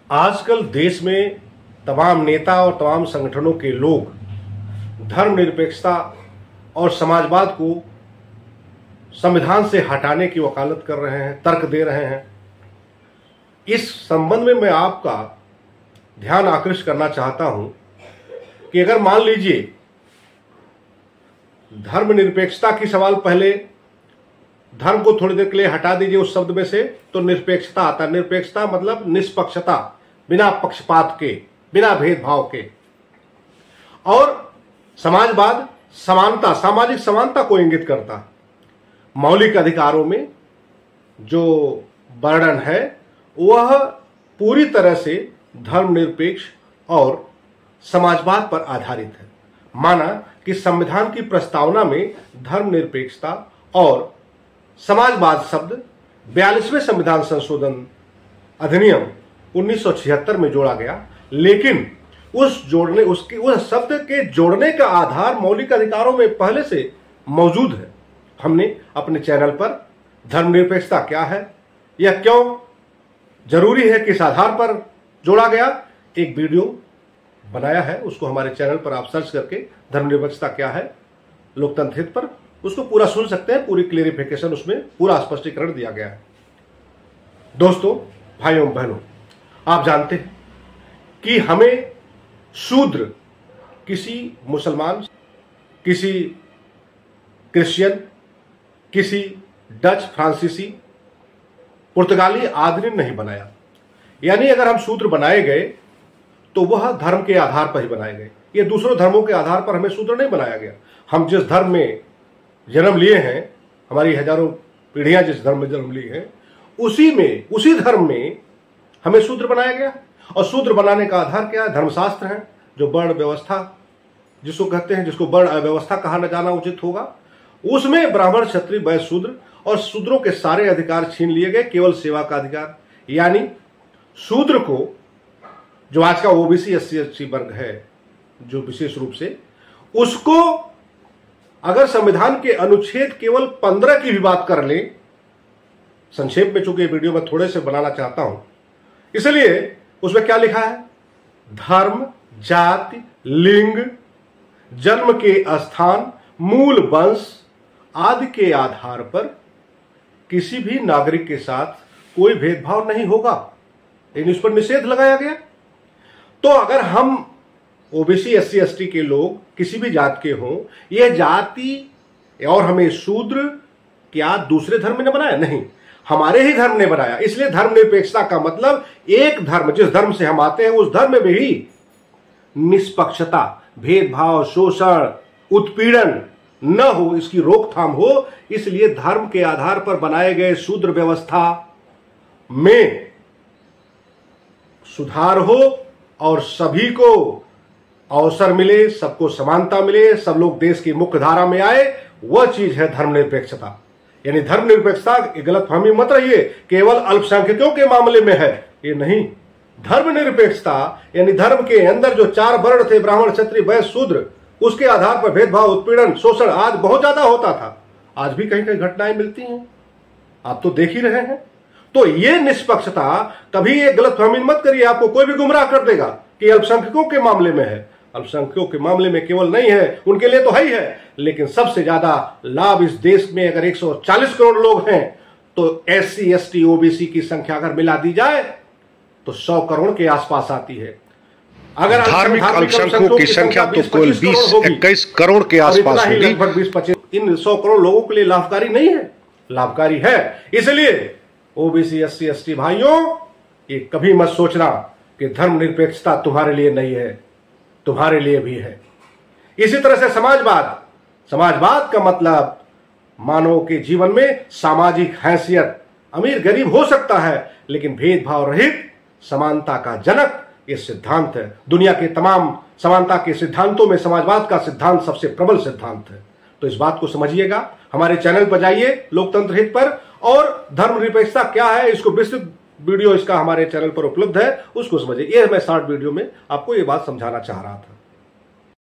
आजकल देश में तमाम नेता और तमाम संगठनों के लोग धर्मनिरपेक्षता और समाजवाद को संविधान से हटाने की वकालत कर रहे हैं, तर्क दे रहे हैं। इस संबंध में मैं आपका ध्यान आकृष्ट करना चाहता हूं कि अगर मान लीजिए धर्मनिरपेक्षता की सवाल पहले, धर्म को थोड़ी देर के लिए हटा दीजिए उस शब्द में से, तो निरपेक्षता आता है। निरपेक्षता मतलब निष्पक्षता, बिना पक्षपात के, बिना भेदभाव के। और समाजवाद समानता, सामाजिक समानता को इंगित करता। मौलिक अधिकारों में जो वर्णन है वह पूरी तरह से धर्मनिरपेक्ष और समाजवाद पर आधारित है। माना कि संविधान की प्रस्तावना में धर्मनिरपेक्षता और समाजवाद शब्द 42वें संविधान संशोधन अधिनियम 1976 में जोड़ा गया, लेकिन उस शब्द के जोड़ने का आधार मौलिक अधिकारों में पहले से मौजूद है। हमने अपने चैनल पर धर्मनिरपेक्षता क्या है या क्यों जरूरी है, किस आधार पर जोड़ा गया, एक वीडियो बनाया है। उसको हमारे चैनल पर आप सर्च करके धर्मनिरपेक्षता क्या है लोकतंत्र हित पर उसको पूरा सुन सकते हैं। पूरी क्लेरिफिकेशन, उसमें पूरा स्पष्टीकरण दिया गया है। दोस्तों, भाइयों बहनों, आप जानते हैं कि हमें शूद्र किसी मुसलमान, किसी क्रिश्चियन, किसी डच, फ्रांसीसी, पुर्तगाली आदि ने नहीं बनाया। यानी अगर हम शूद्र बनाए गए तो वह धर्म के आधार पर ही बनाए गए। ये दूसरों धर्मों के आधार पर हमें शूद्र नहीं बनाया गया। हम जिस धर्म में जन्म लिए हैं, हमारी हजारों पीढ़ियां जिस धर्म में जन्म ली हैं, उसी धर्म में हमें शूद्र बनाया गया। और शूद्र बनाने का आधार क्या है? धर्मशास्त्र है, जो वर्ण व्यवस्था जिसको कहते हैं, जिसको वर्ण अव्यवस्था कहा न जाना उचित होगा, उसमें ब्राह्मण, क्षत्रिय, वैश्य, शूद्र और शूद्रों के सारे अधिकार छीन लिए गए, केवल सेवा का अधिकार। यानी शूद्र को, जो आज का ओबीसी SC वर्ग है, जो विशेष रूप से, उसको अगर संविधान के अनुच्छेद केवल 15 की भी बात कर लें, संक्षेप में चूंकि वीडियो में थोड़े से बनाना चाहता हूं, इसलिए उसमें क्या लिखा है? धर्म, जाति, लिंग, जन्म के स्थान, मूल वंश आदि के आधार पर किसी भी नागरिक के साथ कोई भेदभाव नहीं होगा। लेकिन इस पर निषेध लगाया गया। तो अगर हम ओबीसी SC ST के लोग किसी भी जात के हों, यह जाति और हमें शूद्र क्या दूसरे धर्म ने बनाया? नहीं, हमारे ही धर्म ने बनाया। इसलिए धर्मनिरपेक्षता का मतलब एक धर्म, जिस धर्म से हम आते हैं उस धर्म में भी निष्पक्षता, भेदभाव, शोषण, उत्पीड़न न हो, इसकी रोकथाम हो। इसलिए धर्म के आधार पर बनाए गए शूद्र व्यवस्था में सुधार हो और सभी को अवसर मिले, सबको समानता मिले, सब लोग देश की मुख्य धारा में आए, वह चीज है धर्मनिरपेक्षता। यानी धर्मनिरपेक्षता, गलतफहमी मत रहिए, केवल अल्पसंख्यकों के मामले में है, ये नहीं। धर्मनिरपेक्षता यानी धर्म के अंदर जो 4 वर्ण थे, ब्राह्मण, क्षत्रिय, वैश्य, शूद्र, उसके आधार पर भेदभाव, उत्पीड़न, शोषण आज बहुत ज्यादा होता था। आज भी कहीं कहीं घटनाएं मिलती हैं, आप तो देख ही रहे हैं। तो ये निष्पक्षता, कभी ये गलतफहमी मत करिए, आपको कोई भी गुमराह कर देगा कि अल्पसंख्यकों के मामले में है। अल्पसंख्यकों के मामले में केवल नहीं है, उनके लिए तो है ही है, लेकिन सबसे ज्यादा लाभ इस देश में अगर 140 करोड़ लोग हैं तो SC ST OBC की संख्या अगर मिला दी जाए तो 100 करोड़ के आसपास आती है। अगर धार्मिक अल्पसंख्यकों की संख्या तो केवल 20-21 करोड़ के आसपास होगी। लगभग 20-25 इन 100 करोड़ लोगों के लिए लाभकारी नहीं है? लाभकारी है। इसलिए ओबीसी SC ST भाइयों, ये कभी मत सोचना कि धर्मनिरपेक्षता तुम्हारे लिए नहीं है, तुम्हारे लिए भी है। इसी तरह से समाजवाद का मतलब मानव के जीवन में सामाजिक हैसियत, अमीर गरीब हो सकता है, लेकिन भेदभाव रहित समानता का जनक ये सिद्धांत है। दुनिया के तमाम समानता के सिद्धांतों में समाजवाद का सिद्धांत सबसे प्रबल सिद्धांत है। तो इस बात को समझिएगा। हमारे चैनल पर जाइए लोकतंत्र हित पर, और धर्मनिरपेक्षता क्या है इसको विस्तृत वीडियो इसका हमारे चैनल पर उपलब्ध है, उसको समझिए। ये मैं शॉर्ट वीडियो में आपको ये बात समझाना चाह रहा था।